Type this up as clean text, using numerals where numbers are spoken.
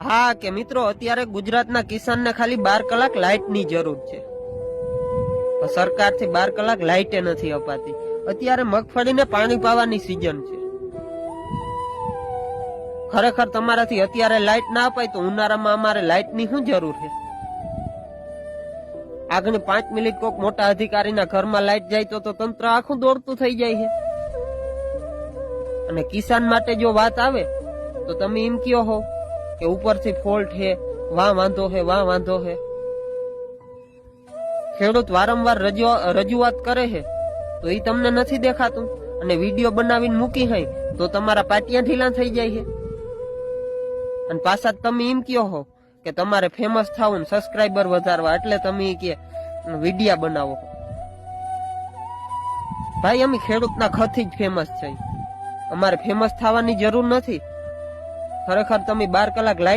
હા કે મિત્રો, અત્યારે ગુજરાતના કિસાનને ખાલી 12 કલાક લાઇટની જરૂર છે. સરકારથી 12 કલાક લાઇટે નથી અપાતી. અત્યારે મગફળીને પાણી પાવાની સિઝન છે. ખરેખર તમારાથી અત્યારે લાઇટ ના અપાય તો ઉનાળામાં અમારે લાઇટની શું જરૂર છે? આગળ 5 મિનિટ કોક મોટા અધિકારીના ઘરમાં લાઇટ જાય તો તંત્ર આખું દોડતું થઈ જાય છે. અને કિસાન માટે જો વાત આવે તો તમે એમ કયો હો કે ઉપરથી ફોલ્ટ છે, વાં વાંધો છે, વાં વાંધો છે. ખેડૂત વારંવાર રજૂઆત કરે છે તો એ તમને નથી દેખાતું, અને વિડીયો બનાવીને મૂકી હોય તો તમારા પાટિયા ઢીલા થઈ જાય છે. અને પાછા તમે એમ કયો હો કે તમારે ફેમસ થવું, સબસ્ક્રાઇબર વધારવા, એટલે તમે કે વિડીયા બનાવો. ભાઈ, અમે ખેડૂતના ખથી જ ફેમસ છે. અમારે ફેમસ થવાની જરૂર નથી. ખરેખર તમે 12 કલાક લાઈટ